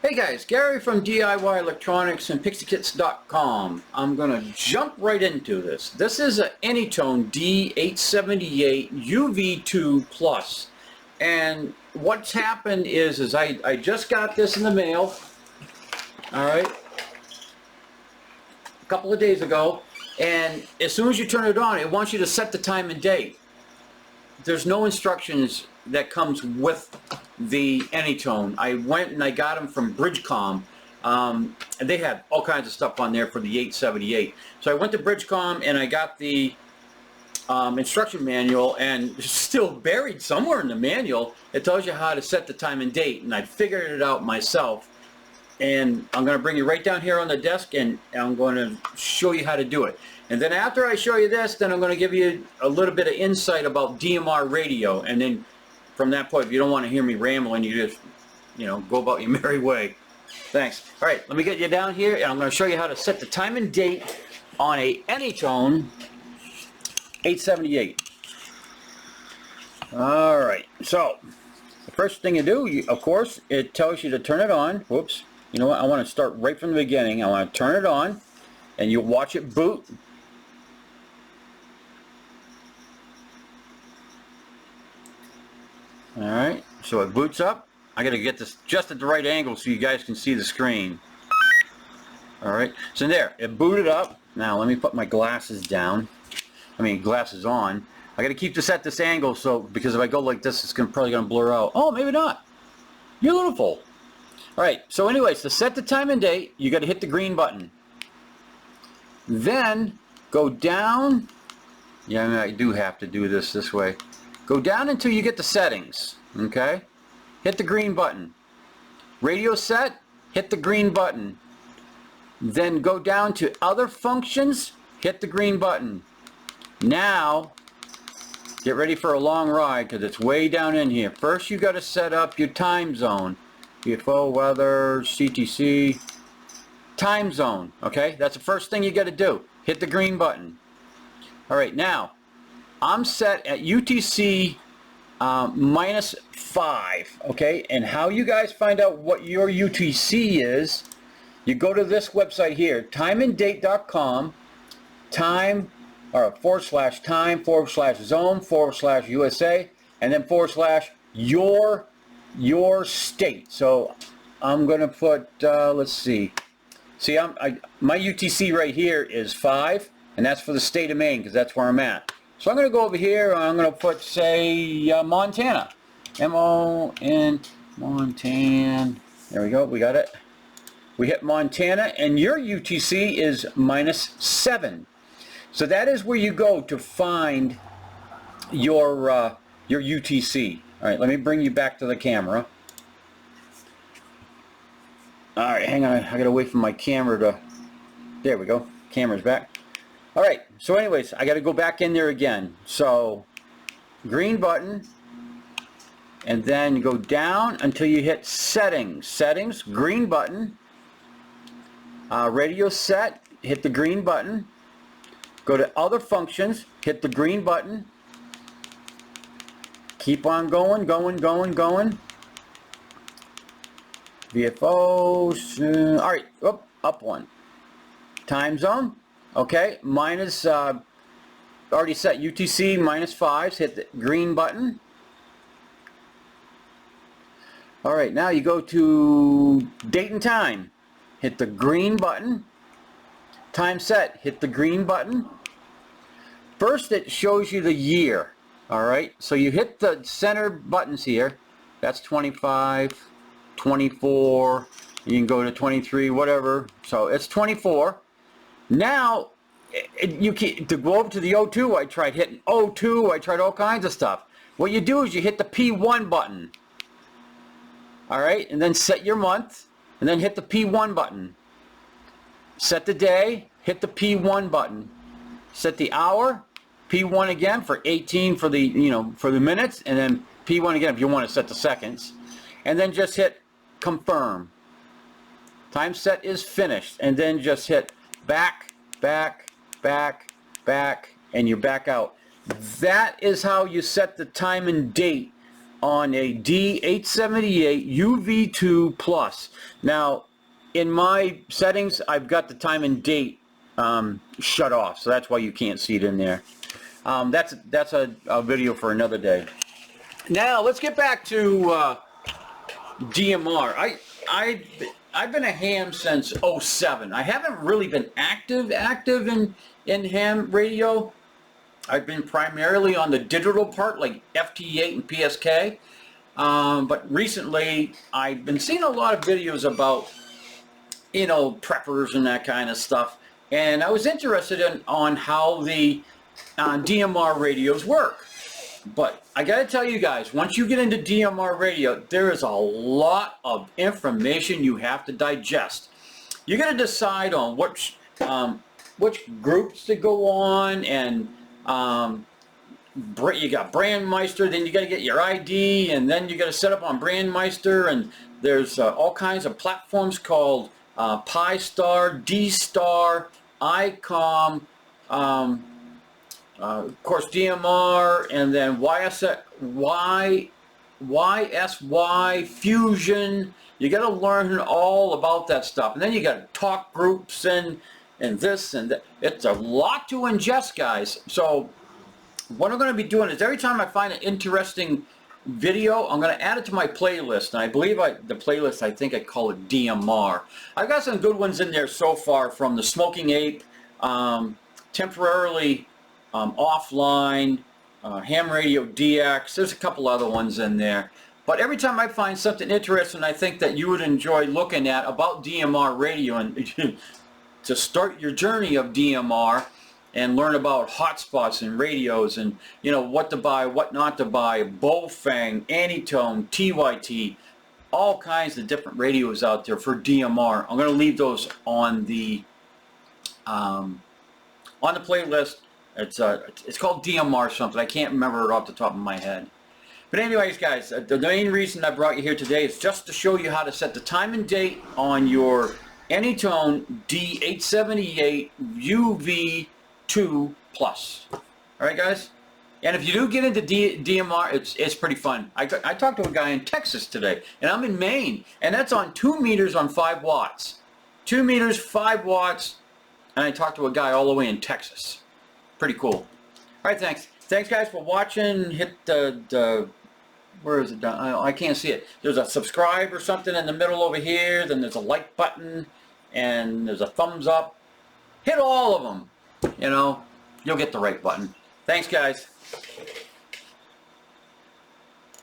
Hey guys, Gary from DIY Electronics and PixieKits.com. I'm going to jump right into this. This is an Anytone D878 UV2 Plus. And what's happened is I just got this in the mail, alright, a couple of days ago, and as soon as you turn it on, it wants you to set the time and date. There's no instructions that comes with the Anytone. I went and I got them from Bridgecom, and they had all kinds of stuff on there for the 878. So I went to Bridgecom and I got the instruction manual, and it's still buried somewhere in the manual. It tells you how to set the time and date, and I figured it out myself. And I'm going to bring you right down here on the desk, and I'm going to show you how to do it. And then after I show you this, then I'm going to give you a little bit of insight about DMR radio. And then from that point, if you don't want to hear me rambling, you just, go about your merry way. Thanks. All right, let me get you down here, and I'm going to show you how to set the time and date on a Anytone 878. All right, so the first thing you do, of course, it tells you to turn it on. Whoops. You know what? I want to start right from the beginning. I want to turn it on, and you watch it boot. Alright, so it boots up. I gotta get this just at the right angle so you guys can see the screen. Alright, so there, it booted up. Now let me put my glasses down. Glasses on. I gotta keep this at this angle, so because if I go like this, it's probably gonna blur out. Oh, maybe not. Beautiful. Alright, so anyways, to set the time and date, you gotta hit the green button. Then go down. Yeah, I do have to do this way. Go down until you get the settings, okay? Hit the green button. Radio set, hit the green button. Then go down to other functions, hit the green button. Now, get ready for a long ride because it's way down in here. First you got to set up your time zone. UFO, weather, CTC, time zone, okay? That's the first thing you got to do. Hit the green button. Alright, now, I'm set at UTC -5, okay? And how you guys find out what your UTC is, you go to this website here, timeanddate.com, time, or /time/zone/USA, and then /your state. So I'm going to put, let's see. See, my UTC right here is 5, and that's for the state of Maine, because that's where I'm at. So I'm going to go over here, and I'm going to put, say, Montana. M-O-N, Montana. There we go, we got it. We hit Montana, and your UTC is -7. So that is where you go to find your UTC. All right, let me bring you back to the camera. All right, hang on, I got to wait for my camera to... There we go, camera's back. Alright, so anyways, I got to go back in there again. So, green button, and then you go down until you hit settings. Settings, green button. Radio set, hit the green button. Go to other functions, hit the green button. Keep on going. VFOs, alright, up one. Time zone. Okay, already set UTC -5, hit the green button. Alright, now you go to date and time, hit the green button. Time set, hit the green button. First it shows you the year, alright, so you hit the center buttons here, that's 25, 24, you can go to 23, whatever, so it's 24. Now, to go over to the O2, I tried hitting O2, I tried all kinds of stuff. What you do is you hit the P1 button. Alright, and then set your month, and then hit the P1 button. Set the day, hit the P1 button. Set the hour, P1 again for 18 for the, for the minutes, and then P1 again if you want to set the seconds. And then just hit confirm. Time set is finished, and then just hit back, and you're back out. That is how you set the time and date on a D878 UV2 Plus. Now, in my settings, I've got the time and date shut off, so that's why you can't see it in there. That's a video for another day. Now, let's get back to DMR. I've been a ham since '07. I haven't really been active in ham radio. I've been primarily on the digital part, like FT8 and PSK. But recently, I've been seeing a lot of videos about, you know, preppers and that kind of stuff. And I was interested on how the DMR radios work. But I got to tell you guys, once you get into DMR radio, there is a lot of information you have to digest. You got to decide on which groups to go on, and you got Brandmeister, then you got to get your ID, and then you got to set up on Brandmeister, and there's all kinds of platforms called Pi-Star, D-Star, ICOM, of course DMR, and then YSY, Fusion. You got to learn all about that stuff. And then you got talk groups and this and that. It's a lot to ingest, guys. So what I'm going to be doing is every time I find an interesting video, I'm going to add it to my playlist. And I believe the playlist, I think I call it DMR. I've got some good ones in there so far, from the Smoking Ape, Temporarily Offline, Ham Radio DX. There's a couple other ones in there. But every time I find something interesting I think that you would enjoy looking at about DMR radio, and to start your journey of DMR and learn about hotspots and radios, and you know what to buy, what not to buy, Bowfang, Anytone, TYT, all kinds of different radios out there for DMR. I'm going to leave those on the playlist. It's called DMR something. I can't remember it off the top of my head. But anyways, guys, the main reason I brought you here today is just to show you how to set the time and date on your Anytone D878 UV2 Plus. All right, guys? And if you do get into DMR, it's pretty fun. I talked to a guy in Texas today, and I'm in Maine, and that's on 2 meters on 5 watts. 2 meters, 5 watts, and I talked to a guy all the way in Texas. Pretty cool. All right, thanks. Thanks, guys, for watching. Hit the where is it done? I can't see it. There's a subscribe or something in the middle over here. Then there's a like button, and there's a thumbs up. Hit all of them. You know, you'll get the right button. Thanks, guys.